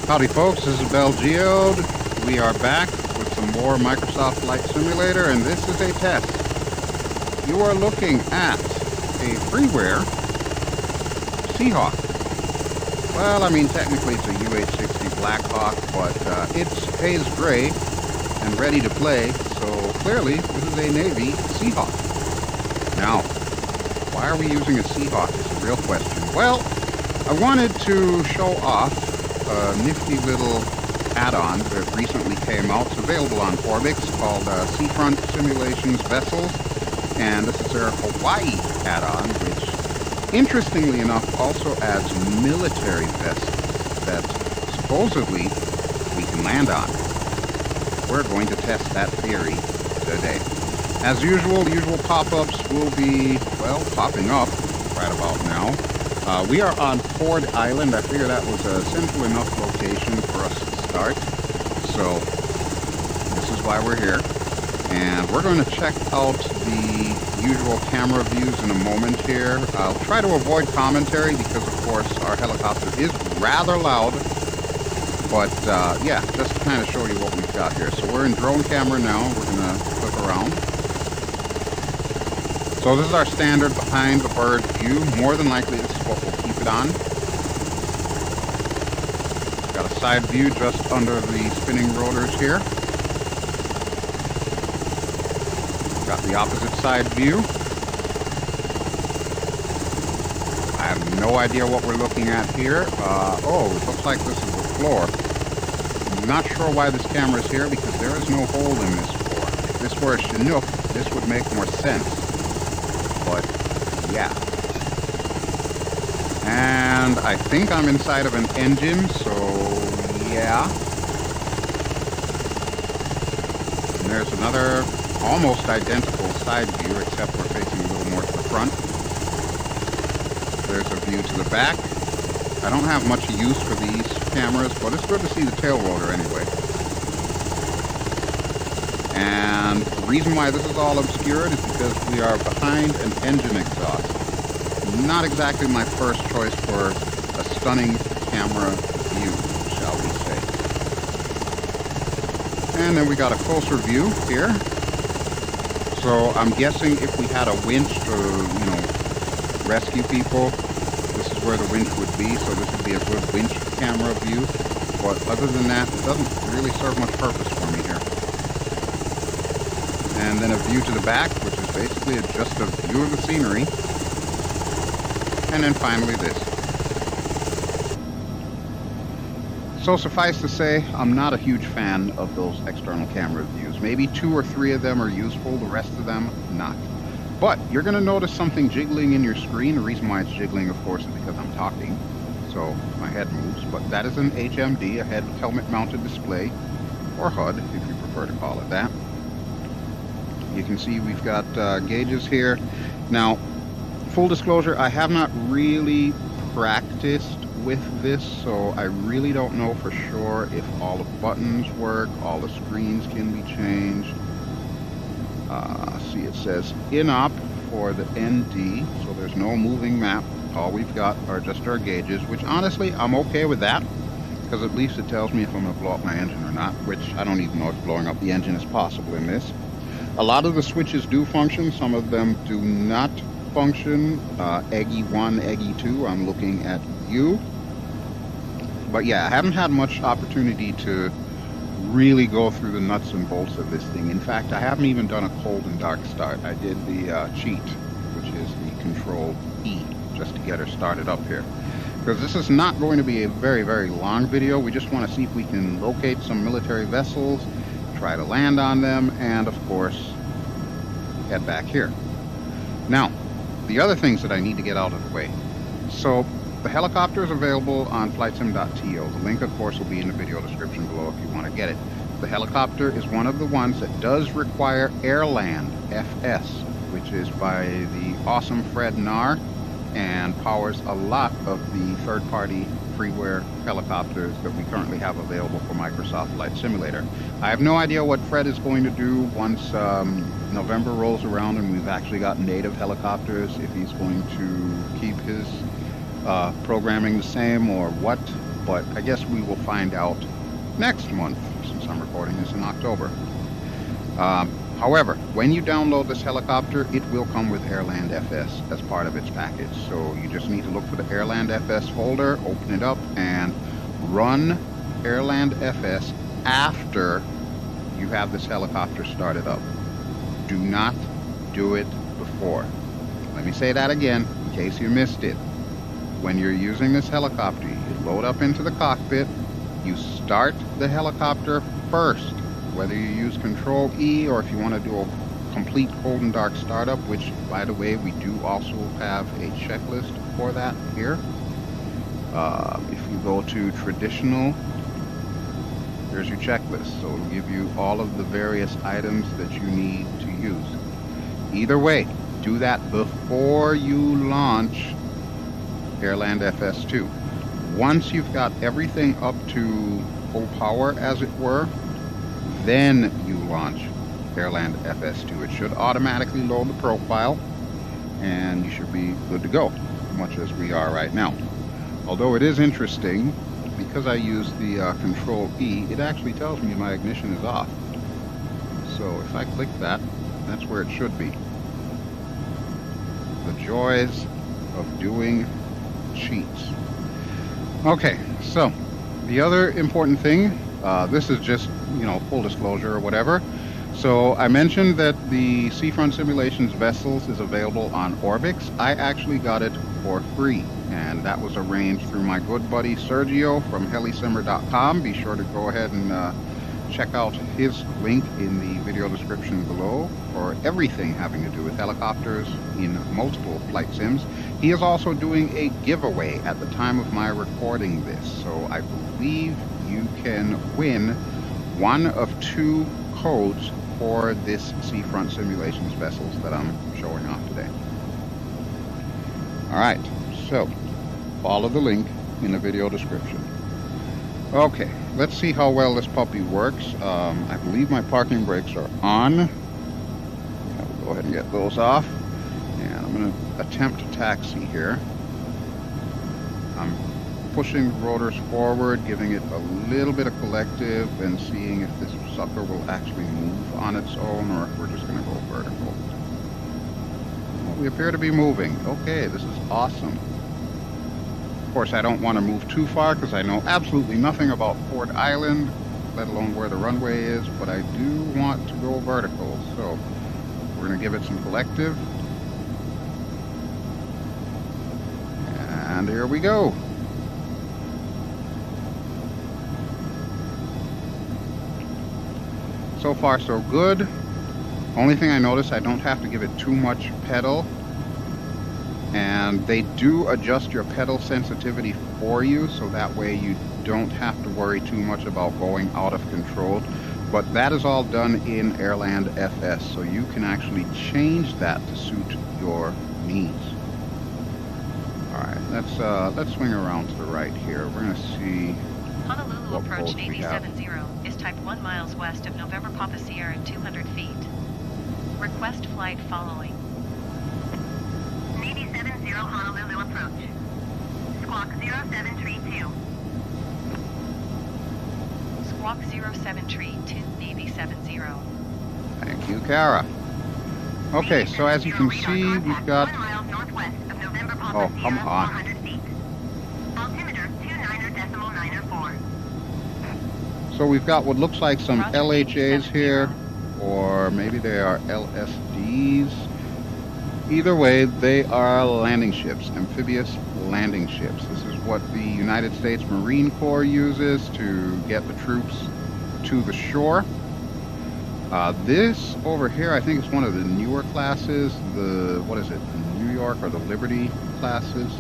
Howdy folks, this is BelGeode. We are back with some more Microsoft Flight Simulator, and this is a test. You are looking at a FREEWARE Seahawk. Well, I mean, technically it's a UH-60 Blackhawk, but it's phase gray and ready to play, so clearly this is a Navy Seahawk. Now, why are we using a Seahawk is a real question. Well, I wanted to show off a nifty little add-on that recently came out. It's available on Orbix, called Seafront Simulations Vessels, and this is their Hawaii add-on, which, interestingly enough, also adds military vessels that supposedly we can land on. We're going to test that theory today. As usual, the usual pop-ups will be, well, popping up right about now. We are on Ford Island. I figure that was a simple enough location for us to start. So this is why we're here. And we're going to check out the usual camera views in a moment here. I'll try to avoid commentary because, of course, our helicopter is rather loud. But, yeah, just to kind of show you what we've got here. So we're in drone camera now. We're going to flip around. So this is our standard behind the bird view. More than likely this is what we'll keep it on. Got a side view just under the spinning rotors here. Got the opposite side view. I have no idea what we're looking at here. Oh, it looks like this is the floor. I'm not sure why this camera is here because there is no hole in this floor. If this were a Chinook, this would make more sense. But, yeah. And I think I'm inside of an engine, so, yeah. And there's another almost identical side view, except we're facing a little more to the front. There's a view to the back. I don't have much use for these cameras, but it's good to see the tail rotor anyway. And the reason why this is all obscured is because we are behind an engine exhaust. Not exactly my first choice for a stunning camera view, shall we say. And then we got a closer view here. So I'm guessing if we had a winch to, you know, rescue people, this is where the winch would be, so this would be a good winch camera view. But other than that, it doesn't really serve much purpose for me here. And then a view to the back, which is basically just a view of the scenery. And then finally this. So suffice to say, I'm not a huge fan of those external camera views. Maybe 2 or 3 of them are useful, the rest of them not. But you're going to notice something jiggling in your screen. The reason why it's jiggling, of course, is because I'm talking. So my head moves. But that is an HMD, a helmet-mounted display, or HUD, if you prefer to call it that. You can see we've got gauges here. Now, full disclosure, I have not really practiced with this, so I really don't know for sure if all the buttons work, all the screens can be changed. See, it says in-op for the ND, so there's no moving map. All we've got are just our gauges, which honestly, I'm okay with that, because at least it tells me if I'm going to blow up my engine or not, which I don't even know if blowing up the engine is possible in this. A lot of the switches do function, some of them do not function. Eggy 1, Eggy 2, I'm looking at you. But yeah, I haven't had much opportunity to really go through the nuts and bolts of this thing. In fact, I haven't even done a cold and dark start. I did the cheat, which is the Control E, just to get her started up here. Because this is not going to be a very, very long video. We just want to see if we can locate some military vessels, try to land on them, and of course head back here. Now, the other things that I need to get out of the way. So the helicopter is available on flightsim.to. The link, of course, will be in the video description below if you want to get it. The helicopter is one of the ones that does require Airland FS, which is by the awesome Fred Narr, and powers a lot of the third-party FREEWARE helicopters that we currently have available for Microsoft Flight Simulator. I have no idea what Fred is going to do once November rolls around and we've actually got native helicopters, if he's going to keep his programming the same or what, but I guess we will find out next month, since I'm recording this in October. However, when you download this helicopter, it will come with Airland FS as part of its package. So you just need to look for the Airland FS folder, open it up, and run Airland FS after you have this helicopter started up. Do not do it before. Let me say that again, in case you missed it. When you're using this helicopter, you load up into the cockpit, you start the helicopter first. Whether you use Control E or if you want to do a complete cold and dark startup, which, by the way, we do also have a checklist for that here. If you go to traditional, here's your checklist. So it'll give you all of the various items that you need to use. Either way, do that before you launch Airland FS2. Once you've got everything up to full power, as it were, then you launch Airland FS2. It should automatically load the profile, and you should be good to go, much as we are right now. Although it is interesting, because I use the Control E, it actually tells me my ignition is off. So if I click that, that's where it should be. The joys of doing cheats. Okay, so the other important thing, this is just, you know, full disclosure or whatever. So I mentioned that the Seafront Simulations Vessels is available on Orbix. I actually got it for free, and that was arranged through my good buddy Sergio from helisimmer.com. Be sure to go ahead and check out his link in the video description below for everything having to do with helicopters in multiple flight sims. He is also doing a giveaway at the time of my recording this, so I believe you can win one of 2 codes for this Seafront Simulations Vessels that I'm showing off today. Alright, so follow the link in the video description. Okay, let's see how well this puppy works. I believe my parking brakes are on. We'll go ahead and get those off. And I'm going to attempt to taxi here. I'm pushing the rotors forward, giving it a little bit of collective, and seeing if this sucker will actually move on its own, or if we're just going to go vertical. Well, we appear to be moving. Okay, this is awesome. Of course, I don't want to move too far because I know absolutely nothing about Ford Island, let alone where the runway is, but I do want to go vertical, so we're going to give it some collective. And here we go. So far, so good. Only thing I notice, I don't have to give it too much pedal. And they do adjust your pedal sensitivity for you, so that way you don't have to worry too much about going out of control. But that is all done in Airland FS, so you can actually change that to suit your needs. Alright, let's swing around to the right here. We're going to see Honolulu approach Navy 70 is typed 1 miles west of November Papa Sierra at 200 feet. Request flight following. Navy 70 Honolulu approach. Squawk 0732. Squawk 0732 Navy 70. Thank you, Kara. Okay, so as you can see, we've got... Oh, come on. So we've got what looks like some LHAs here, or maybe they are LSDs. Either way, they are landing ships, amphibious landing ships. This is what the United States Marine Corps uses to get the troops to the shore. This over here, I think it's one of the newer classes, the, what is it, the New York or the Liberty classes.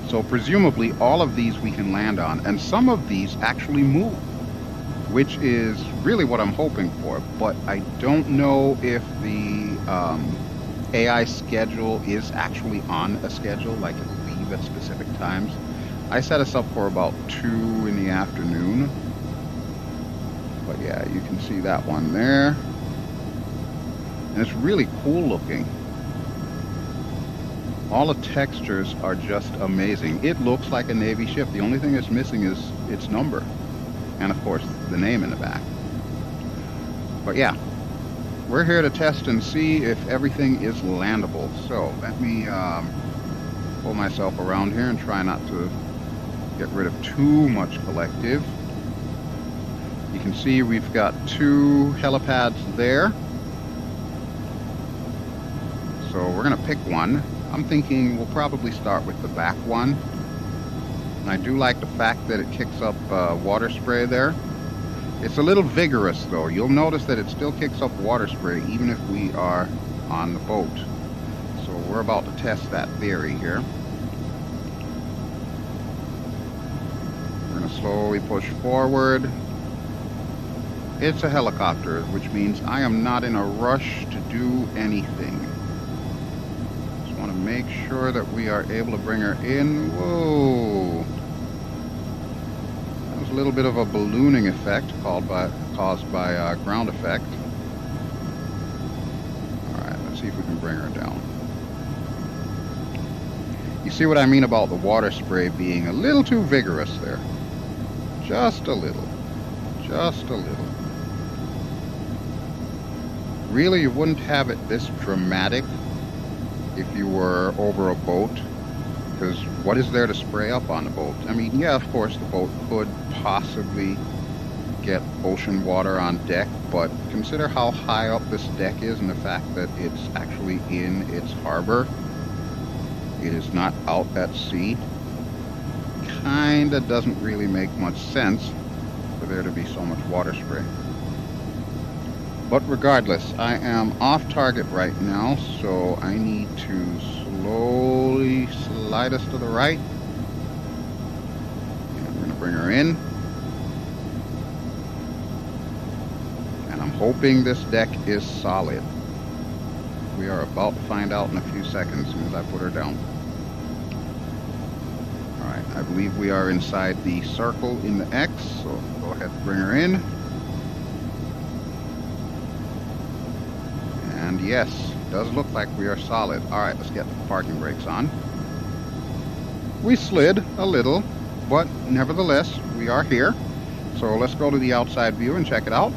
So presumably all of these we can land on, and some of these actually move, which is really what I'm hoping for, but I don't know if the AI schedule is actually on a schedule, like it'll leave at specific times. I set us up for about 2 in the afternoon. But yeah, you can see that one there. And it's really cool looking. All the textures are just amazing. It looks like a Navy ship. The only thing it's missing is its number. And of course, the name in the back. But yeah, we're here to test and see if everything is landable. So let me pull myself around here and try not to get rid of too much collective. You can see we've got 2 helipads there. So we're going to pick one. I'm thinking we'll probably start with the back one. And I do like the fact that it kicks up water spray there. It's a little vigorous though. You'll notice that it still kicks up water spray even if we are on the boat. So we're about to test that theory here. We're going to slowly push forward. It's a helicopter, which means I am not in a rush to do anything. Just want to make sure that we are able to bring her in. Whoa! That was a little bit of a ballooning effect caused by ground effect. Alright, let's see if we can bring her down. You see what I mean about the water spray being a little too vigorous there. Just a little. Just a little. Really, you wouldn't have it this dramatic if you were over a boat, because what is there to spray up on the boat? I mean, yeah, of course the boat could possibly get ocean water on deck, but consider how high up this deck is and the fact that it's actually in its harbor. It is not out at sea. Kinda doesn't really make much sense for there to be so much water spray. But regardless, I am off target right now, so I need to slowly slide us to the right. And we're going to bring her in. And I'm hoping this deck is solid. We are about to find out in a few seconds as soon as I put her down. Alright, I believe we are inside the circle in the X, so go ahead and bring her in. And yes, it does look like we are solid. Alright, let's get the parking brakes on. We slid a little, but nevertheless, we are here. So let's go to the outside view and check it out.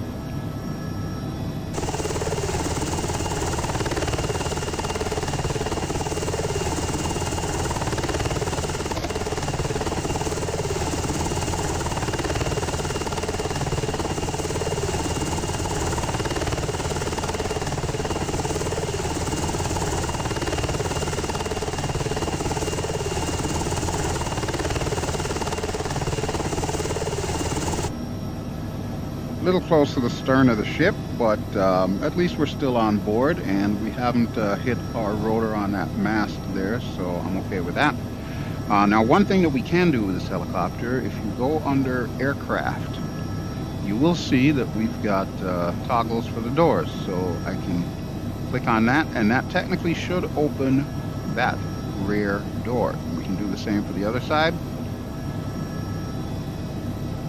A little close to the stern of the ship, but at least we're still on board and we haven't hit our rotor on that mast there, so I'm okay with that. Now, one thing that we can do with this helicopter, if you go under aircraft, you will see that we've got toggles for the doors, so I can click on that and that technically should open that rear door. We can do the same for the other side.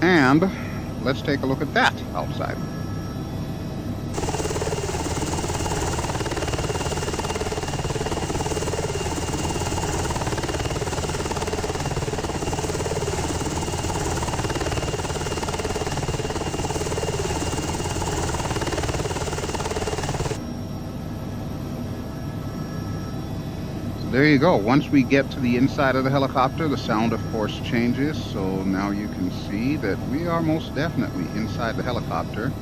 And let's take a look at that outside. There you go. Once we get to the inside of the helicopter, the sound of course changes, so now you can see that we are most definitely inside the helicopter.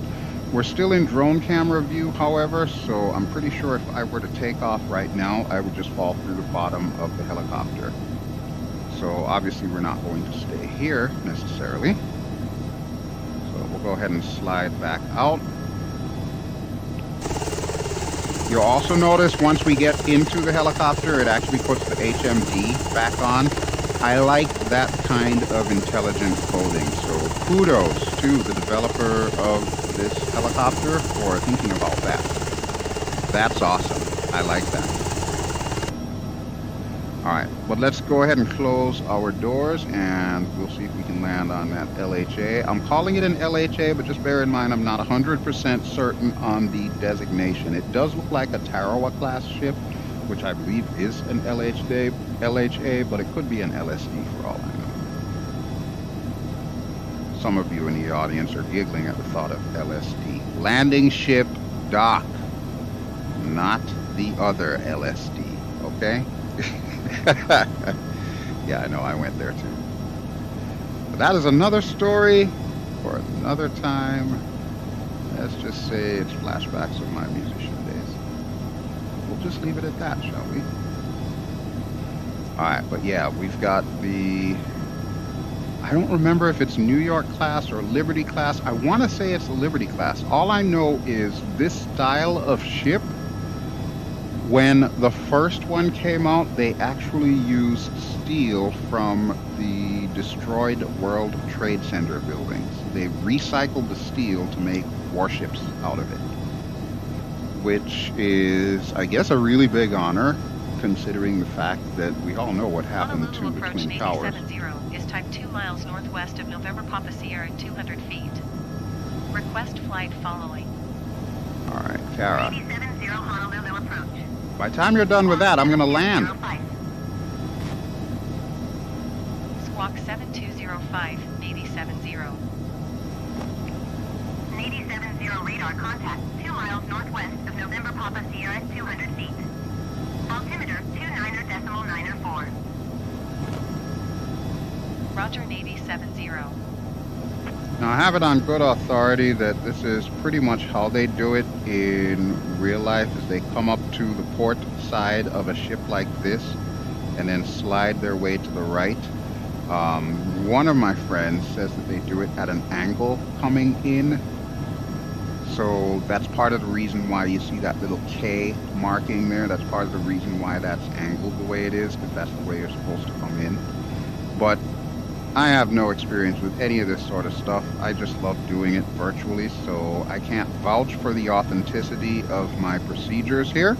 We're still in drone camera view, however, so I'm pretty sure if I were to take off right now, I would just fall through the bottom of the helicopter. So obviously we're not going to stay here necessarily. So we'll go ahead and slide back out. You'll also notice once we get into the helicopter, it actually puts the HMD back on. I like that kind of intelligent coding, so kudos to the developer of this helicopter for thinking about that. That's awesome. I like that. Alright, but let's go ahead and close our doors and we'll see if we can land on that LHA. I'm calling it an LHA, but just bear in mind I'm not 100% certain on the designation. It does look like a Tarawa class ship, which I believe is an LHA, but it could be an LSD for all I know. Some of you in the audience are giggling at the thought of LSD. Landing ship dock, not the other LSD, okay? Yeah, I know, I went there too. But that is another story for another time. Let's just say it's flashbacks of my musician days. We'll just leave it at that, shall we? Alright, but yeah, we've got the... I don't remember if it's New York class or Liberty class. I want to say it's the Liberty class. All I know is this style of ship, when the first one came out, they actually used steel from the destroyed World Trade Center buildings. They recycled the steel to make warships out of it, which is, I guess, a really big honor, considering the fact that we all know what happened to the Twin Towers. 8070 is type 2 miles northwest of November Papa Sierra at 200 feet. Request flight following. Alright, Kara. 8070 Honolulu approach. By the time you're done with that, I'm going to land. Squawk 7205, 8070. 8070 radar contact 2 miles northwest of November Papa Sierra at 200 feet. Altimeter 29.904. Roger, Navy 70. Now I have it on good authority that this is pretty much how they do it in real life, is they come up to the port side of a ship like this and then slide their way to the right. One of my friends says that they do it at an angle coming in. So that's part of the reason why you see that little K marking there. That's part of the reason why that's angled the way it is, because that's the way you're supposed to come in. But I have no experience with any of this sort of stuff. I just love doing it virtually, so I can't vouch for the authenticity of my procedures here.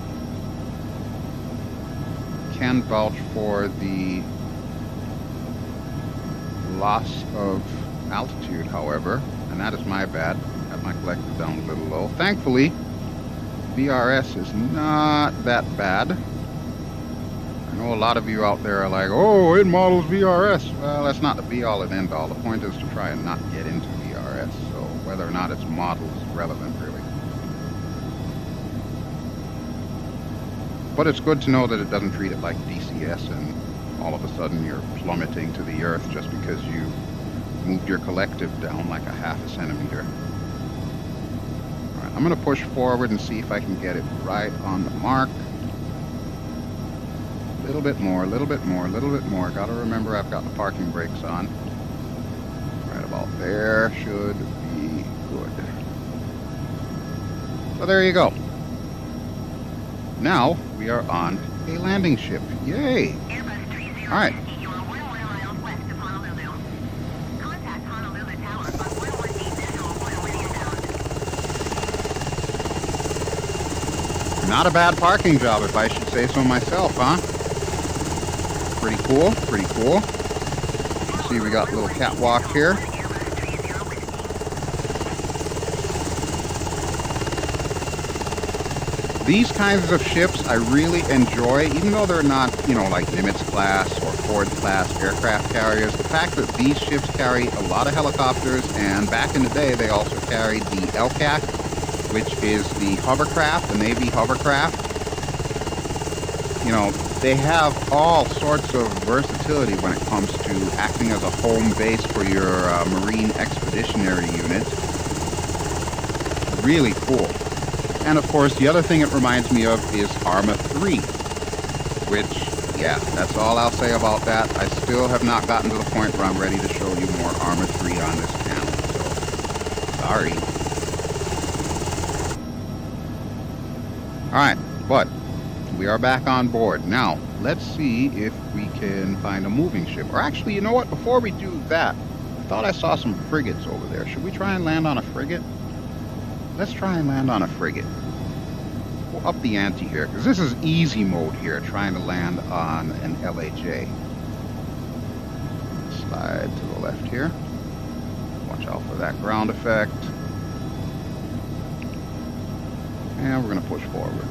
Can vouch for the loss of altitude, however, and that is my bad. Got my collector down a little low. Thankfully, VRS is not that bad. I know a lot of you out there are like, oh, it models VRS. Well, that's not the be-all and end-all. The point is to try and not get into VRS, so whether or not it's modeled is irrelevant, really. But it's good to know that it doesn't treat it like DCS and all of a sudden you're plummeting to the earth just because you moved your collective down like a half a centimeter. Alright, I'm going to push forward and see if I can get it right on the mark. A little bit more, a little bit more, a little bit more. Gotta remember I've got the parking brakes on. Right about there should be good. So there you go. Now we are on a landing ship. Yay! Alright. Not a bad parking job, if I should say so myself, huh? Pretty cool, pretty cool. You see, we got a little catwalk here. These kinds of ships I really enjoy, even though they're not, you know, like Nimitz class or Ford class aircraft carriers. The fact that these ships carry a lot of helicopters, and back in the day they also carried the LCAC, which is the hovercraft, the Navy hovercraft. You know, they have all sorts of versatility when it comes to acting as a home base for your Marine Expeditionary Unit. Really cool. And of course, the other thing it reminds me of is Arma 3, which, yeah, that's all I'll say about that. I still have not gotten to the point where I'm ready to show you more Arma 3 on this channel, so sorry. Alright, but we are back on board. Now, let's see if we can find a moving ship. Or actually, you know what? Before we do that, I thought I saw some frigates over there. Should we try and land on a frigate? Let's try and land on a frigate. We'll up the ante here, because this is easy mode here, trying to land on an LHA. Slide to the left here. Watch out for that ground effect. And we're going to push forward.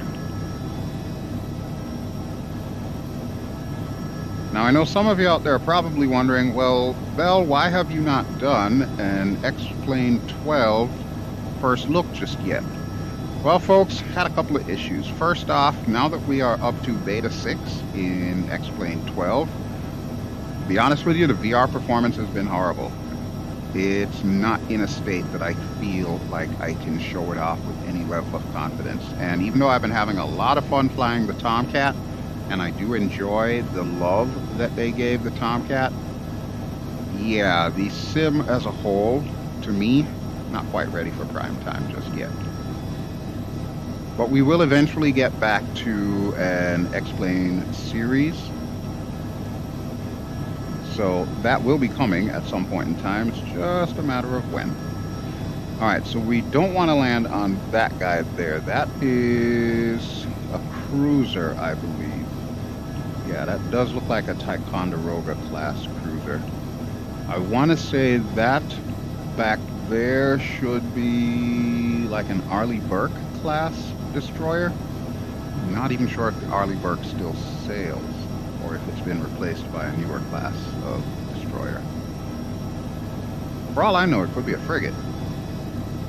Now, I know some of you out there are probably wondering, well, Bell, why have you not done an X-Plane 12 first look just yet? Well, folks, had a couple of issues. First off, now that we are up to Beta 6 in X-Plane 12, to be honest with you, the VR performance has been horrible. It's not in a state that I feel like I can show it off with any level of confidence. And even though I've been having a lot of fun flying the Tomcat, and I do enjoy the love that they gave the Tomcat, yeah, the sim as a whole, to me, not quite ready for prime time just yet. But we will eventually get back to an X-Plane series. So that will be coming at some point in time. It's just a matter of when. Alright, so we don't want to land on that guy there. That is a cruiser, I believe. Yeah, that does look like a Ticonderoga class cruiser. I want to say that back there should be like an Arleigh Burke class destroyer. I'm not even sure if the Arleigh Burke still sails, or if it's been replaced by a newer class of destroyer. For all I know, it could be a frigate.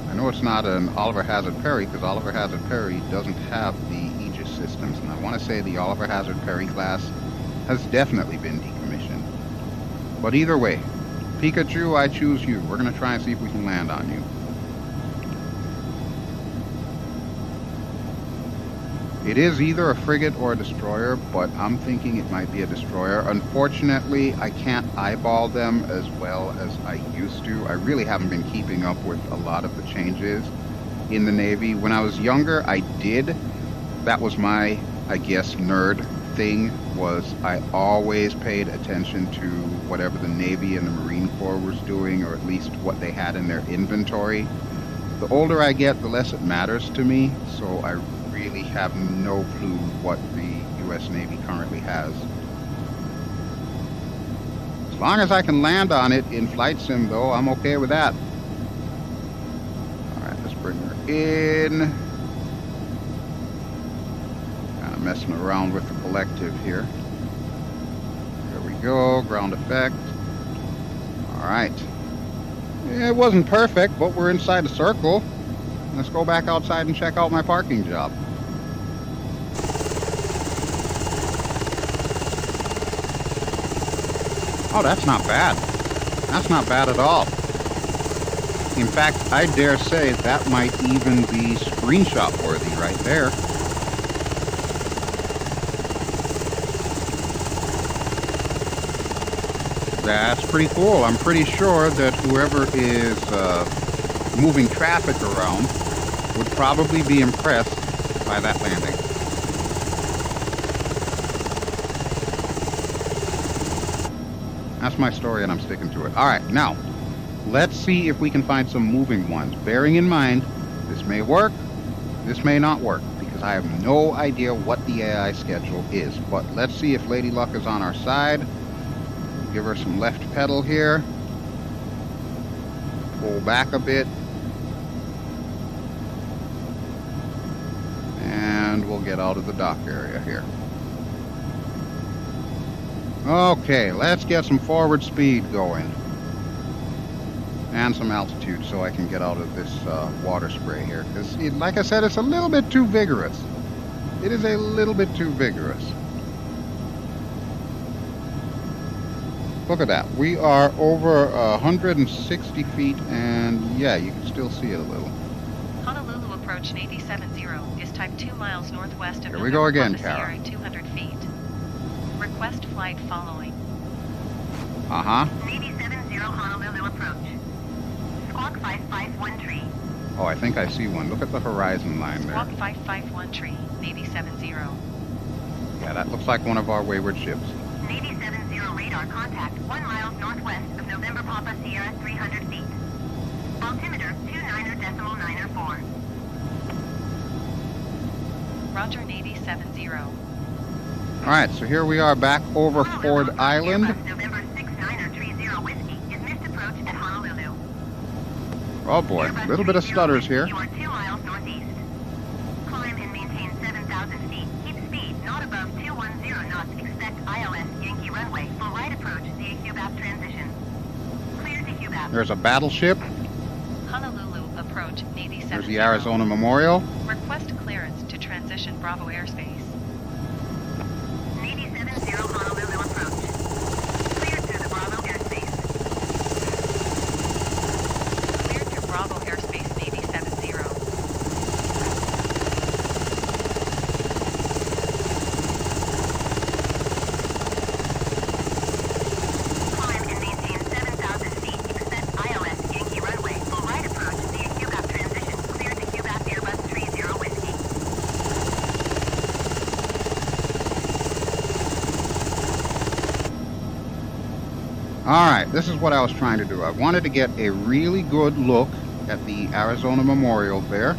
I know it's not an Oliver Hazard Perry, because Oliver Hazard Perry doesn't have the Aegis systems, and I want to say the Oliver Hazard Perry class has definitely been decommissioned. But either way, Pikachu, I choose you. We're going to try and see if we can land on you. It is either a frigate or a destroyer, but I'm thinking it might be a destroyer. Unfortunately, I can't eyeball them as well as I used to. I really haven't been keeping up with a lot of the changes in the Navy. When I was younger, I did. That was my, I guess, nerd thing, was I always paid attention to whatever the Navy and the Marine Corps was doing, or at least what they had in their inventory. The older I get, the less it matters to me, so I really have no clue what the U.S. Navy currently has. As long as I can land on it in Flight Sim, though, I'm okay with that. Alright, let's bring her in. Kind of messing around with the collective here. There we go, ground effect. Alright. It wasn't perfect, but we're inside the circle. Let's go back outside and check out my parking job. Oh, that's not bad. That's not bad at all. In fact, I dare say that might even be screenshot worthy right there. That's pretty cool. I'm pretty sure that whoever is moving traffic around would probably be impressed by that landing. That's my story and I'm sticking to it. Alright, now, let's see if we can find some moving ones. Bearing in mind, this may work, this may not work, because I have no idea what the AI schedule is. But let's see if Lady Luck is on our side. Give her some left pedal here. Pull back a bit. And we'll get out of the dock area here. Okay, let's get some forward speed going. And some altitude so I can get out of this water spray here. Because, like I said, it's a little bit too vigorous. It is a little bit too vigorous. Look at that. We are over 160 feet, and yeah, you can still see it a little. Honolulu approach Navy 70 is type 2 miles northwest of Here we go again, Sierra at 200 feet. Request flight following. Uh-huh. Navy 70 Honolulu approach. Squawk 551 tree. Oh, I think I see one. Look at the horizon line there. Squawk 551 tree, Navy 70. Yeah, that looks like one of our wayward ships. Navy 70 radar contact 1 mile northwest of November Papa Sierra 300 feet. Altimeter 29.94. Roger, Navy 70. Alright, so here we are back over Ford Island. November 6930 Whiskey is missed approach at Honolulu. Oh boy, a little bit of stutters here. You are 2 miles northeast. Climb and maintain 7,000 feet. Keep speed not above 210 knots. Expect ILS Yankee runway. There's a battleship. Honolulu approach Navy 70. There's the Arizona Memorial. Request clearance to transition Bravo airspace. Navy 70 Honolulu approach. Cleared to the Bravo airspace. Cleared to Bravo airspace Navy 70. Climb and maintain 7,000 feet. Except ILS Yankee runway. Full right approach via QBAP transition. Clear to QBAP Airbus 30 Whiskey. Alright, this is what I was trying to do. I wanted to get a really good look at the Arizona Memorial there.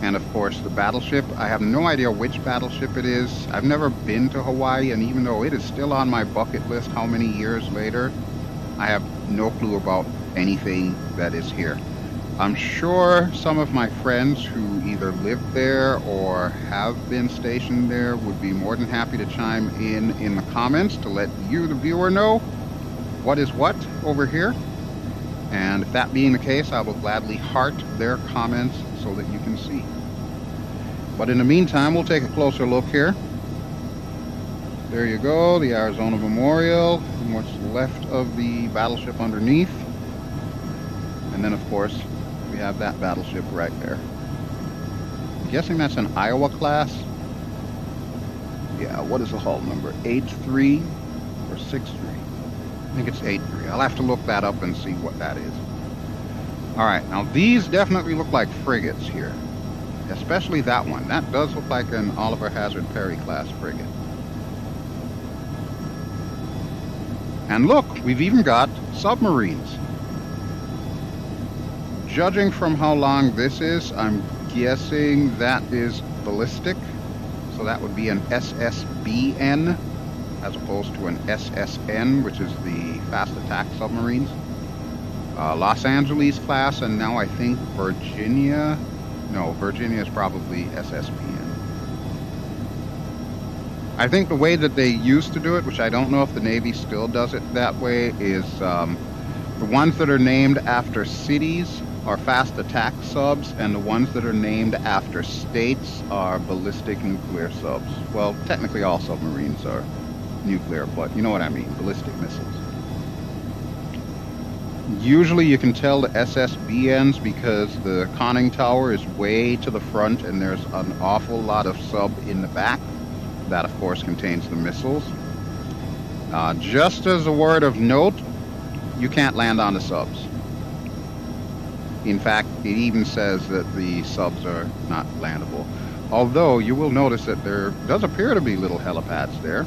And of course the battleship. I have no idea which battleship it is. I've never been to Hawaii, and even though it is still on my bucket list how many years later, I have no clue about anything that is here. I'm sure some of my friends who either live there or have been stationed there would be more than happy to chime in the comments to let you, the viewer, know what is what over here. And if that being the case, I will gladly heart their comments so that you can see. But in the meantime, we'll take a closer look here. There you go, the Arizona Memorial, and what's left of the battleship underneath. And then, of course, we have that battleship right there. I'm guessing that's an Iowa class. Yeah, what is the hull number? 8-3 or 6-3? I think it's 8-3. I'll have to look that up and see what that is. Alright, now these definitely look like frigates here. Especially that one. That does look like an Oliver Hazard Perry class frigate. And look, we've even got submarines. Judging from how long this is, I'm guessing that is ballistic. So that would be an SSBN as opposed to an SSN, which is the fast attack submarines. Los Angeles class, and now I think Virginia. No, Virginia is probably SSBN. I think the way that they used to do it, which I don't know if the Navy still does it that way, is the ones that are named after cities are fast attack subs, and the ones that are named after states are ballistic nuclear subs. Well, technically all submarines are nuclear, but you know what I mean, ballistic missiles. Usually you can tell the SSBNs because the conning tower is way to the front and there's an awful lot of sub in the back. That, of course, contains the missiles. Just as a word of note, you can't land on the subs. In fact, it even says that the subs are not landable. Although, you will notice that there does appear to be little helipads there.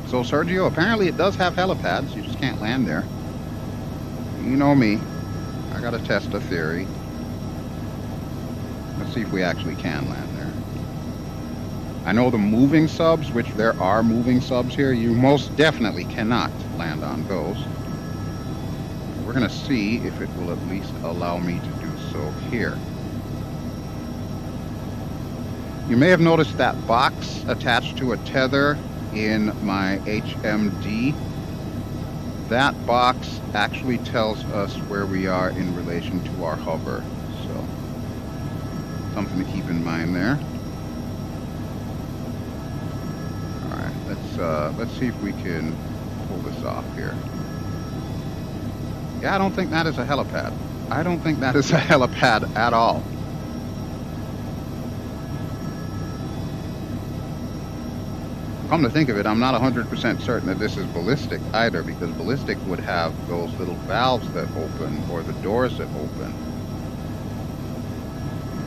So, Sergio, apparently it does have helipads. You just can't land there. You know me. I gotta test a theory. Let's see if we actually can land there. I know the moving subs, which there are moving subs here, you most definitely cannot land on those. We're gonna see if it will at least allow me to do so here. You may have noticed that box attached to a tether in my HMD. That box actually tells us where we are in relation to our hover. So, something to keep in mind there. Alright, let's see if we can pull this off here. Yeah, I don't think that is a helipad. I don't think that is a helipad at all. Come to think of it, I'm not 100% certain that this is ballistic either, because ballistic would have those little valves that open, or the doors that open.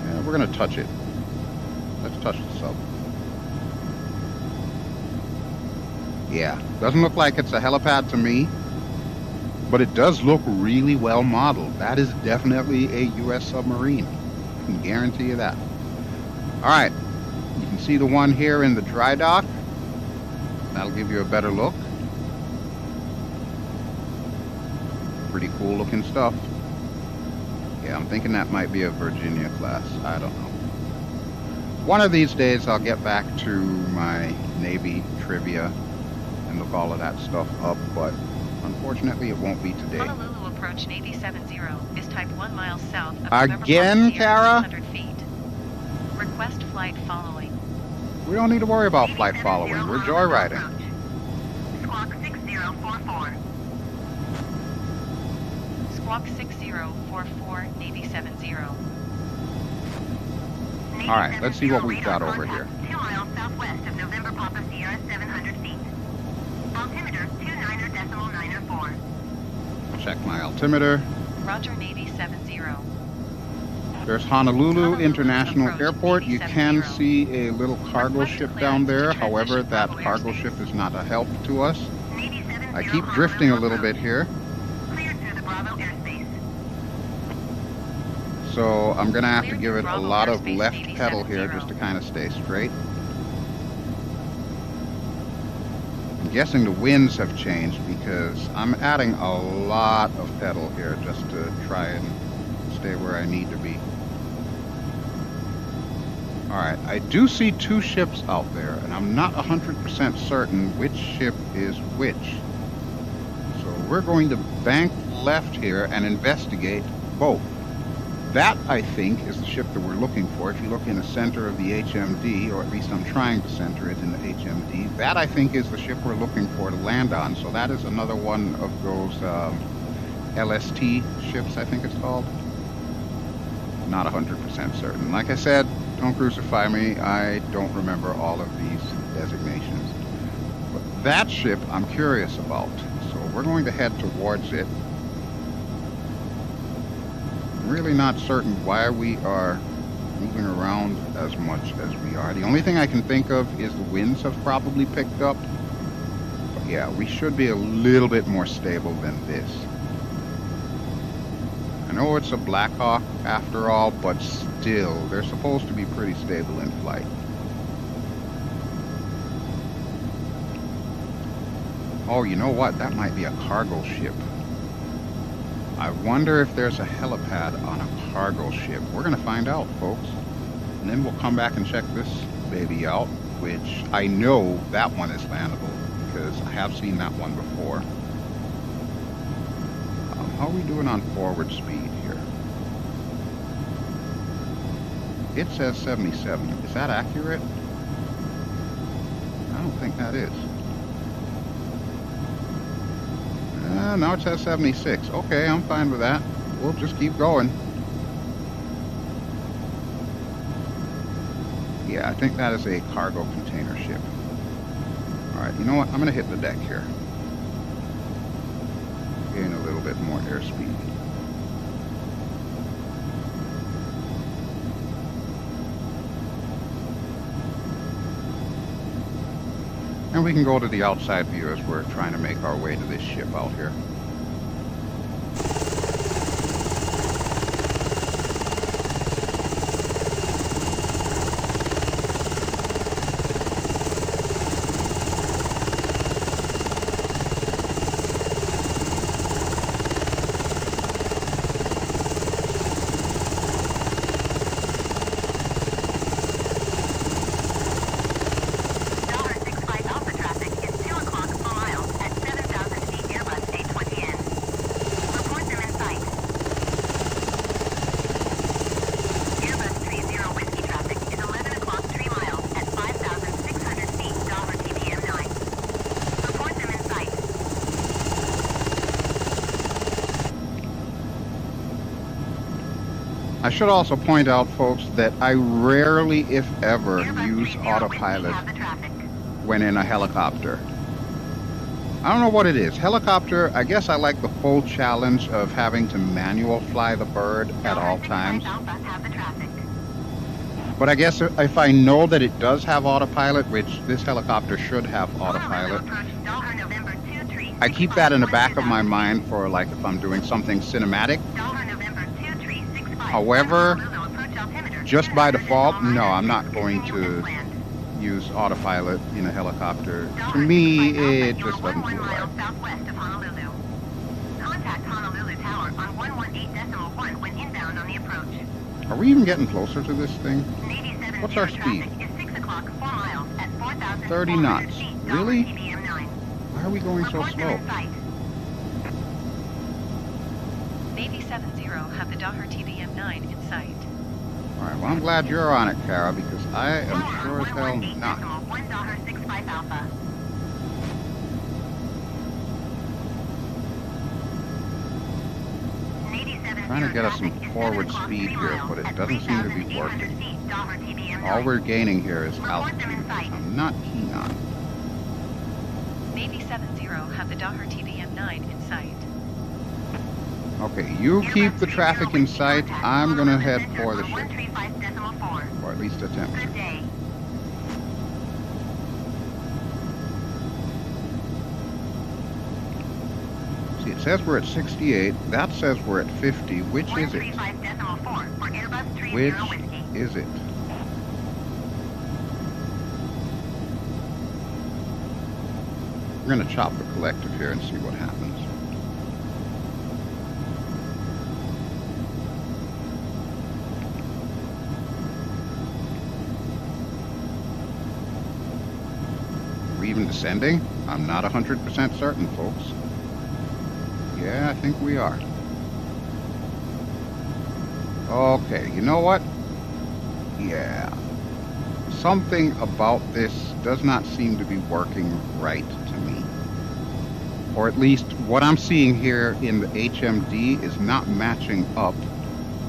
Yeah, we're going to touch it. Let's touch the sub. Yeah, doesn't look like it's a helipad to me, but it does look really well modeled. That is definitely a U.S. submarine. I can guarantee you that. Alright, you can see the one here in the dry dock. That'll give you a better look. Pretty cool looking stuff. Yeah, I'm thinking that might be a Virginia class. I don't know. One of these days I'll get back to my Navy trivia and look all of that stuff up, but Unfortunately, it won't be today. Honolulu approach Navy 70 is type 1 miles south of Again, Kara? 600 feet. Request flight following. We don't need to worry about flight following. We're joyriding. Squawk 6044. Squawk 6044, Navy 70. Alright, let's see what we've got over here. 2 miles southwest of November Papa Sierra, 700 feet. Altimeter 29.904. Check my altimeter. Roger, Navy 70. There's Honolulu International Airport. You can see a little cargo ship down there. However, that cargo ship is not a help to us. I keep drifting a little bit here. Cleared through the Bravo airspace. So I'm going to have to give it a lot of left pedal here just to kind of stay straight. I'm guessing the winds have changed because I'm adding a lot of pedal here just to try and stay where I need to be. Alright, I do see two ships out there, and I'm not 100% certain which ship is which. So we're going to bank left here and investigate both. That, I think, is the ship that we're looking for. If you look in the center of the HMD, or at least I'm trying to center it in the HMD, that, I think, is the ship we're looking for to land on. So that is another one of those LST ships, I think it's called. Not 100% certain. Like I said, don't crucify me. I don't remember all of these designations. But that ship I'm curious about. So we're going to head towards it. I'm really not certain why we are moving around as much as we are. The only thing I can think of is the winds have probably picked up. But yeah, we should be a little bit more stable than this. I know it's a Black Hawk after all, but still, they're supposed to be pretty stable in flight. Oh, you know what? That might be a cargo ship. I wonder if there's a helipad on a cargo ship. We're going to find out, folks. And then we'll come back and check this baby out, which I know that one is landable because I have seen that one before. How are we doing on forward speed here? It says 77. Is that accurate? I don't think that is. Now it says 76. Okay, I'm fine with that. We'll just keep going. Yeah, I think that is a cargo container ship. Alright, you know what? I'm going to hit the deck here. Gain a little bit more airspeed. And we can go to the outside view as we're trying to make our way to this ship out here. I should also point out, folks, that I rarely, if ever, use autopilot when in a helicopter. I don't know what it is. Helicopter, I guess I like the full challenge of having to manual fly the bird at all times. But I guess if I know that it does have autopilot, which this helicopter should have autopilot, I keep that in the back of my mind for like if I'm doing something cinematic. However, just by default, no, I'm not going to use autopilot in a helicopter. To me, it just doesn't feel right. Are we even getting closer to this thing? What's our speed? 30 knots. Really? Why are we going so slow? Navy 70 have the Daher TBM-9 in sight. Alright, well I'm glad you're on it, Kara, because I am sure as hell not. 1.65 Alpha. Trying to get us some forward speed here, but it doesn't seem to be working. All we're gaining here is altitude, which I'm not keen on. Navy 70 have the Daher TBM-9 in sight. Okay, you keep the traffic in sight. I'm gonna head for the ship. Or at least attempt to. See, it says we're at 68. That says we're at 50. Which is it? Which is it? We're gonna chop the collective here and see what happens. Are we even descending? I'm not 100% certain, folks. Yeah, I think we are. Okay, you know what? Yeah. Something about this does not seem to be working right to me. Or at least what I'm seeing here in the HMD is not matching up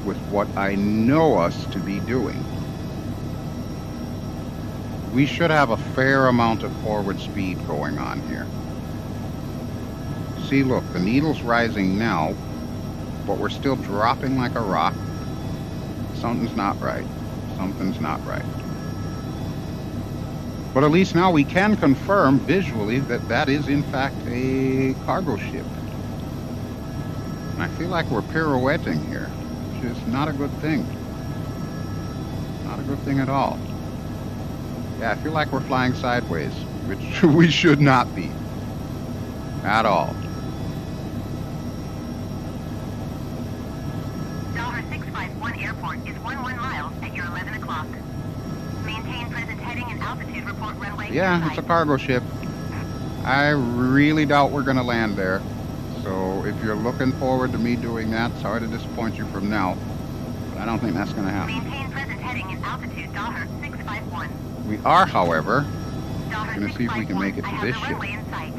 with what I know us to be doing. We should have a fair amount of forward speed going on here. See, look, the needle's rising now, but we're still dropping like a rock. Something's not right. Something's not right. But at least now we can confirm visually that that is in fact a cargo ship. And I feel like we're pirouetting here, which is not a good thing. Not a good thing at all. Yeah, I feel like we're flying sideways, which we should not be. At all. Daher 651 Airport is 11 miles at your 11 o'clock. Maintain present heading and altitude, report runway. Yeah, it's a cargo ship. I really doubt we're going to land there. So if you're looking forward to me doing that, sorry to disappoint you from now. But I don't think that's going to happen. Maintain present heading and altitude, Daher 651. We are, however, Daher going to see if we can make it to this ship. runway in sight.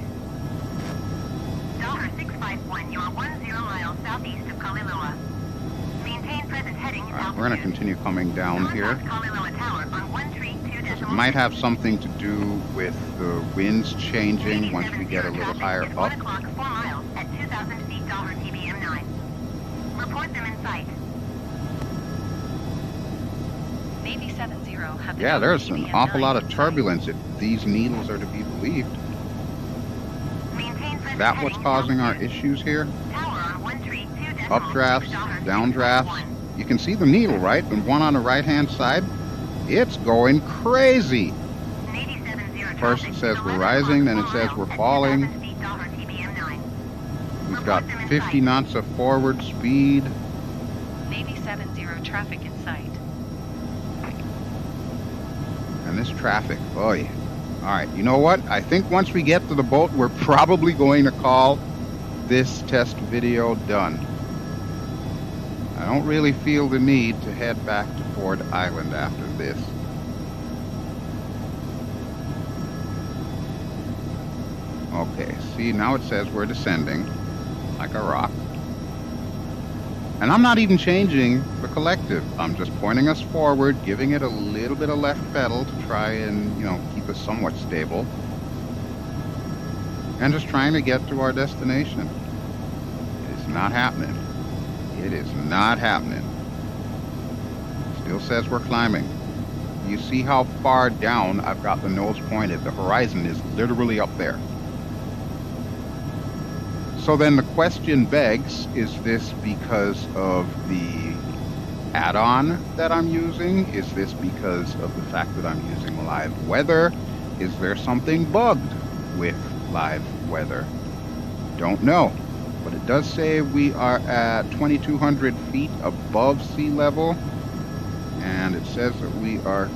Daher 651, you are 10 miles southeast of Kaliloa. Maintain present heading and altitude. We're going to continue coming down here. Kaliloa Tower on 132.6. It might have something to do with the winds changing once we get a little higher up. 1 o'clock, 4 miles at 2,000 feet, Daher TBM-9. Report them in sight. Navy 70 have the Yeah, Daher there's an TBM-9 awful lot of in sight. turbulence if these needles are to be believed. Maintain Is present that what's heading, causing our altitude. issues here? Tower on 132.6. Updrafts, Daher downdrafts. 651. You can see the needle, right? The one on the right-hand side. It's going crazy. Navy 70 First it traffic says is we're 11 rising, then it miles says at we're 2,000 falling. feet, Daher TBM-9. We've got 50 knots of forward speed. Navy 70 traffic in sight. And this traffic, boy. Alright, you know what? I think once we get to the boat, we're probably going to call this test video done. I don't really feel the need to head back to Ford Island after this. Okay, see, now it says we're descending like a rock. And I'm not even changing the collective. I'm just pointing us forward, giving it a little bit of left pedal to try and, you know, keep us somewhat stable. And just trying to get to our destination. It is not happening. It is not happening. Still says we're climbing. You see how far down I've got the nose pointed. The horizon is literally up there. So then the question begs, is this because of the add-on that I'm using? Is this because of the fact that I'm using live weather? Is there something bugged with live weather? Don't know. But it does say we are at 2,200 feet above sea level. And it says that we are...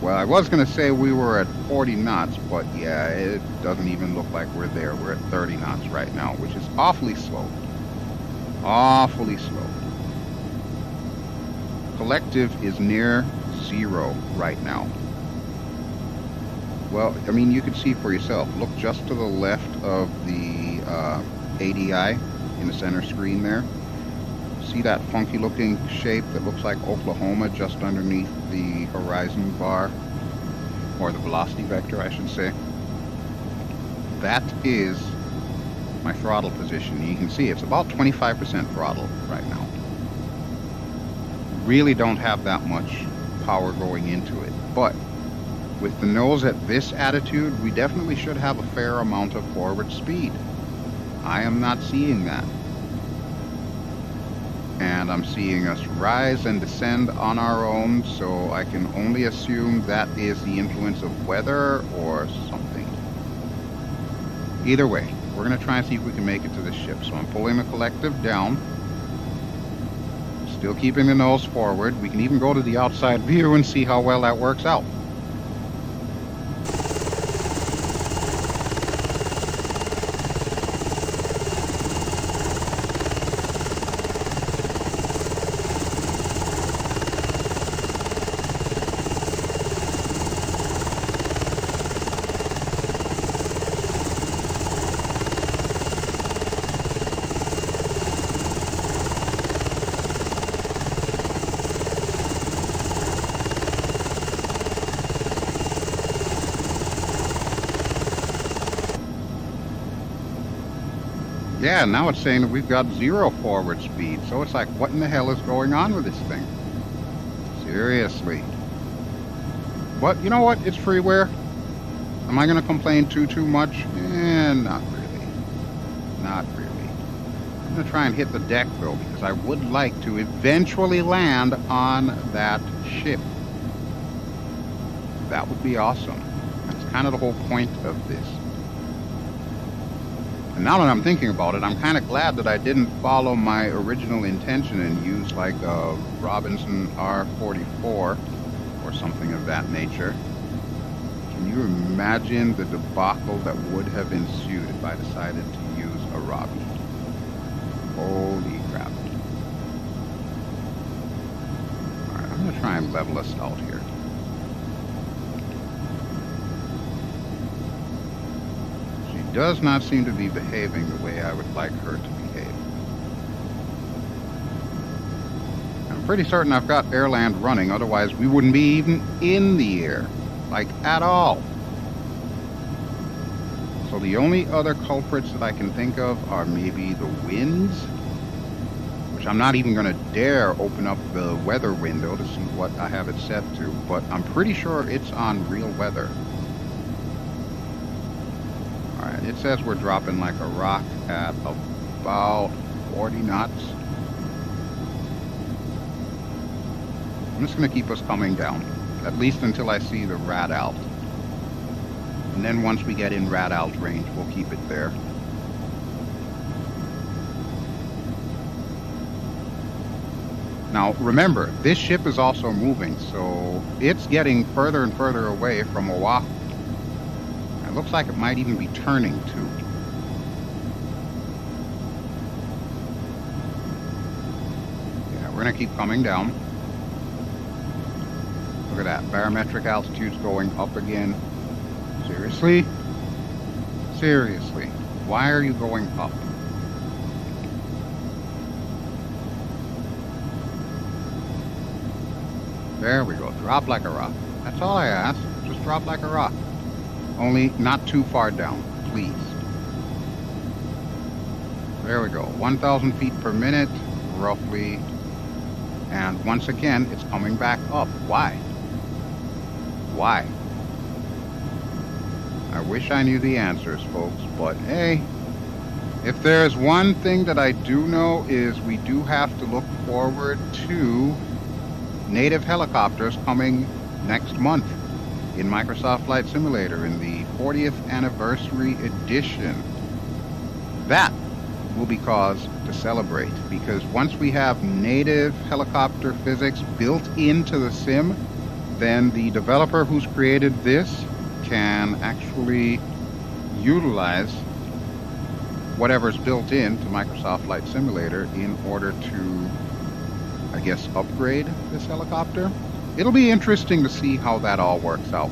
Well, I was going to say we were at 40 knots, but yeah, it doesn't even look like we're there. We're at 30 knots right now, which is awfully slow. Awfully slow. Collective is near 0 right now. Well, I mean, you can see for yourself. Look just to the left of the ADI in the center screen there. See that funky looking shape that looks like Oklahoma just underneath the horizon bar, or the velocity vector, I should say. That is my throttle position. You can see it's about 25% throttle right now. Really don't have that much power going into it, but with the nose at this attitude, we definitely should have a fair amount of forward speed. I am not seeing that. And I'm seeing us rise and descend on our own, so I can only assume that is the influence of weather or something. Either way, we're going to try and see if we can make it to the ship. So I'm pulling the collective down, still keeping the nose forward. We can even go to the outside view and see how well that works out. Yeah, now it's saying that we've got 0 forward speed. So it's like, what in the hell is going on with this thing? Seriously. But you know what? It's freeware. Am I going to complain too much? Not really. Not really. I'm going to try and hit the deck, though, because I would like to eventually land on that ship. That would be awesome. That's kind of the whole point of this. And now that I'm thinking about it, I'm kind of glad that I didn't follow my original intention and use like a Robinson R44 or something of that nature. Can you imagine the debacle that would have ensued if I decided to use a Robbie? Holy crap. Alright, I'm going to try and level us out here. Does not seem to be behaving the way I would like her to behave. I'm pretty certain I've got Airland running, otherwise we wouldn't be even in the air, like at all. So the only other culprits that I can think of are maybe the winds, which I'm not even going to dare open up the weather window to see what I have it set to, but I'm pretty sure it's on real weather. It says we're dropping like a rock at about 40 knots. I'm just going to keep us coming down, at least until I see the rad alt. And then once we get in rad alt range, we'll keep it there. Now remember, this ship is also moving, so it's getting further and further away from Oahu. Looks like it might even be turning too. Yeah, we're gonna keep coming down. Look at that, barometric altitude's going up again. Seriously? Seriously, why are you going up? There we go, drop like a rock. That's all I ask, just drop like a rock. Only not too far down, please. There we go. 1,000 feet per minute, roughly. And once again, it's coming back up. Why? Why? I wish I knew the answers, folks, but hey, if there's one thing that I do know is we do have to look forward to native helicopters coming next month in Microsoft Flight Simulator in the 40th anniversary edition. That will be cause to celebrate, because once we have native helicopter physics built into the sim, then the developer who's created this can actually utilize whatever's built into Microsoft Flight Simulator in order to, I guess, upgrade this helicopter. It'll be interesting to see how that all works out,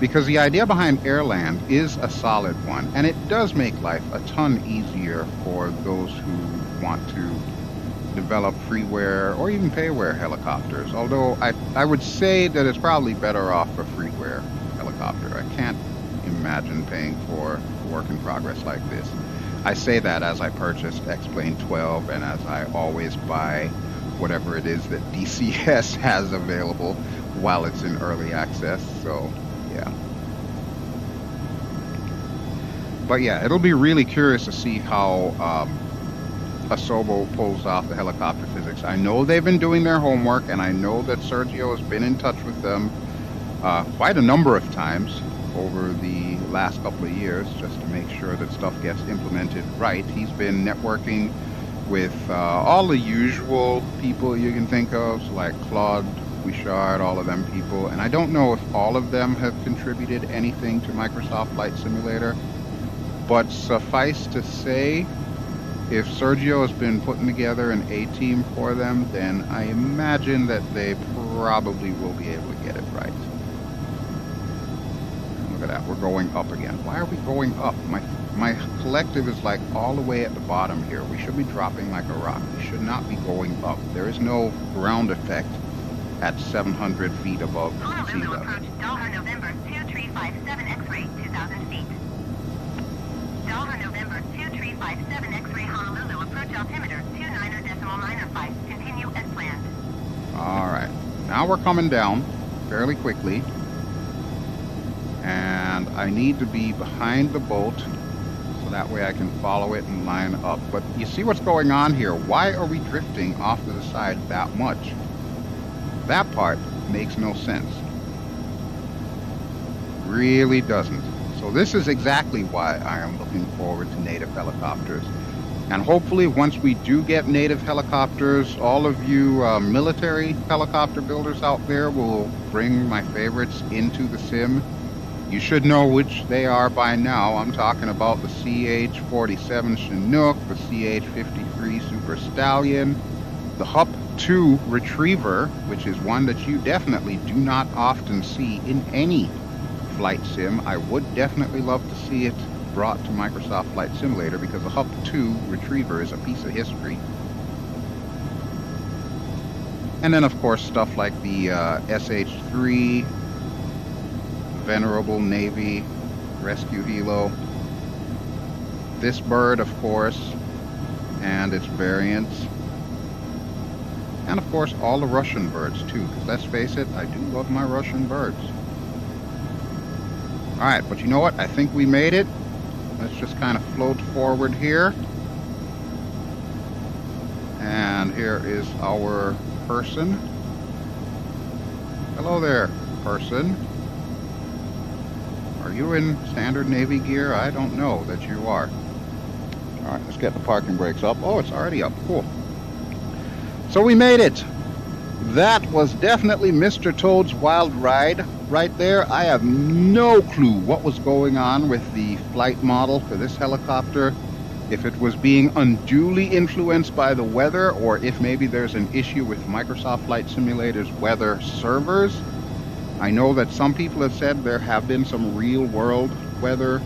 because the idea behind Airland is a solid one, and it does make life a ton easier for those who want to develop freeware or even payware helicopters, although I would say that it's probably better off for freeware helicopter. I can't imagine paying for work in progress like this. I say that as I purchased X-Plane 12 and as I always buy whatever it is that DCS has available while it's in early access, so yeah. But yeah, it'll be really curious to see how Asobo pulls off the helicopter physics. I know they've been doing their homework, and I know that Sergio has been in touch with them quite a number of times over the last couple of years just to make sure that stuff gets implemented right. He's been networking with all the usual people you can think of, so like Claude, Wishard, all of them people, and I don't know if all of them have contributed anything to Microsoft Flight Simulator, but suffice to say, if Sergio has been putting together an A-team for them, then I imagine that they probably will be able to get it right. Look at that, we're going up again. Why are we going up? My collective is like all the way at the bottom here. We should be dropping like a rock. We should not be going up. There is no ground effect at 700 feet above sea Honolulu level. approach Dollar November 2357 X-ray 2000 feet. Dollar November 2357 X-ray Honolulu approach altimeter 29.905. Continue as planned. Alright, now we're coming down fairly quickly. And I need to be behind the boat so that way I can follow it and line up. But you see what's going on here? Why are we drifting off to the side that much? That part makes no sense. Really doesn't. So this is exactly why I am looking forward to native helicopters. And hopefully once we do get native helicopters, all of you military helicopter builders out there will bring my favorites into the sim. You should know which they are by now. I'm talking about the CH-47 Chinook, the CH-53 Super Stallion, the HUP-2 Retriever, which is one that you definitely do not often see in any flight sim. I would definitely love to see it brought to Microsoft Flight Simulator because the HUP-2 Retriever is a piece of history. And then of course stuff like the SH-3, Venerable Navy Rescue Helo, this bird of course, and its variants, and of course all the Russian birds too, because let's face it, I do love my Russian birds. Alright, but you know what, I think we made it. Let's just kind of float forward here, and here is our person. Hello there, person. Are you in standard Navy gear? I don't know that you are. Alright, let's get the parking brakes up. Oh, it's already up. Cool. So we made it. That was definitely Mr. Toad's Wild Ride right there. I have no clue what was going on with the flight model for this helicopter. If it was being unduly influenced by the weather, or if maybe there's an issue with Microsoft Flight Simulator's weather servers. I know that some people have said there have been some real-world weather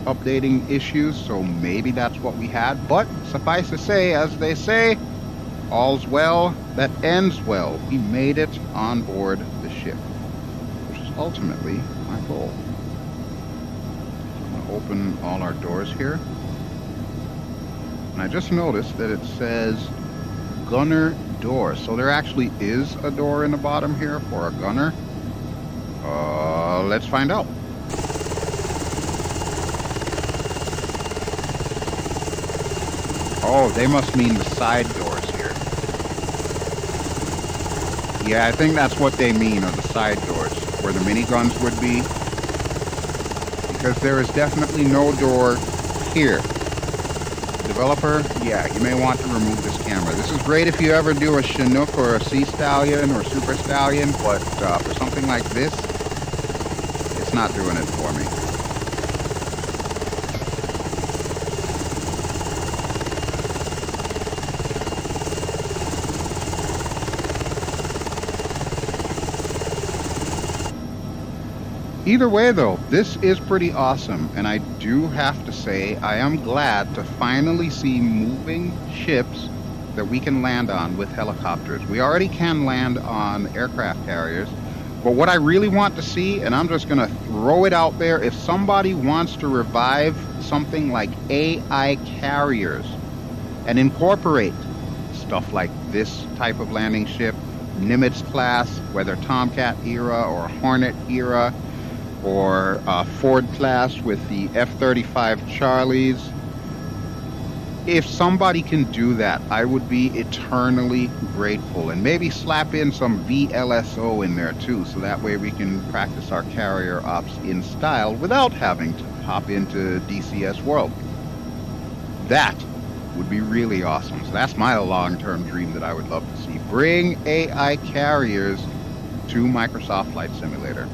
updating issues, so maybe that's what we had. But suffice to say, as they say, all's well that ends well. We made it on board the ship, which is ultimately my goal. I'm going to open all our doors here. And I just noticed that it says gunner door. So there actually is a door in the bottom here for a gunner. Let's find out. Oh, they must mean the side doors here. Yeah, I think that's what they mean, are the side doors, where the miniguns would be. Because there is definitely no door here. Developer, yeah, you may want to remove this camera. This is great if you ever do a Chinook or a Sea Stallion or Super Stallion, but for something like this, it's not doing it for me. Either way though, this is pretty awesome, and I do have to say I am glad to finally see moving ships that we can land on with helicopters. We already can land on aircraft carriers, but what I really want to see, and I'm just going to throw it out there, if somebody wants to revive something like AI carriers and incorporate stuff like this type of landing ship, Nimitz class, whether Tomcat era or Hornet era, or Ford class with the F-35 Charlies. If somebody can do that, I would be eternally grateful. And maybe slap in some VLSO in there too, so that way we can practice our carrier ops in style without having to hop into DCS World. That would be really awesome. So that's my long-term dream that I would love to see. Bring AI carriers to Microsoft Flight Simulator.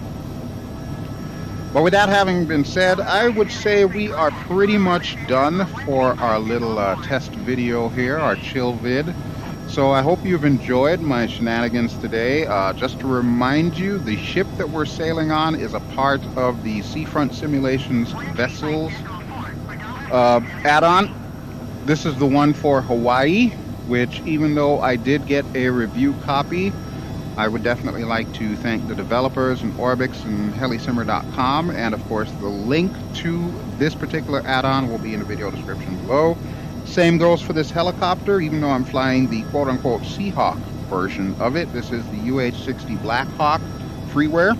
But with that having been said, I would say we are pretty much done for our little test video here, our chill vid. So I hope you've enjoyed my shenanigans today. Just to remind you, the ship that we're sailing on is a part of the Seafront Simulations Vessels add-on. This is the one for Hawaii, which even though I did get a review copy, I would definitely like to thank the developers and Orbix and helisimmer.com, and of course the link to this particular add-on will be in the video description below. Same goes for this helicopter, even though I'm flying the quote-unquote Seahawk version of it. This is the UH-60 Blackhawk FREEWARE.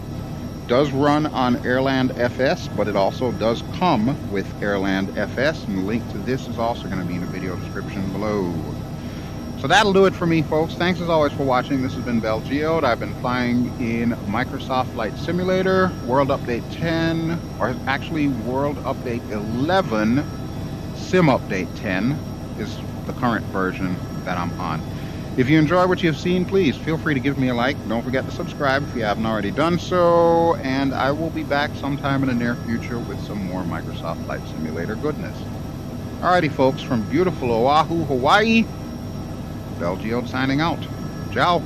Does run on Airland FS, but it also does come with Airland FS, and the link to this is also going to be in the video description below. So that'll do it for me, folks. Thanks as always for watching. This has been BelGeode. I've been flying in Microsoft Flight Simulator, World Update 10, or actually World Update 11, Sim Update 10 is the current version that I'm on. If you enjoy what you've seen, please feel free to give me a like. Don't forget to subscribe if you haven't already done so, and I will be back sometime in the near future with some more Microsoft Flight Simulator goodness. Alrighty, folks, from beautiful Oahu, Hawaii, BelGeode signing out. Ciao.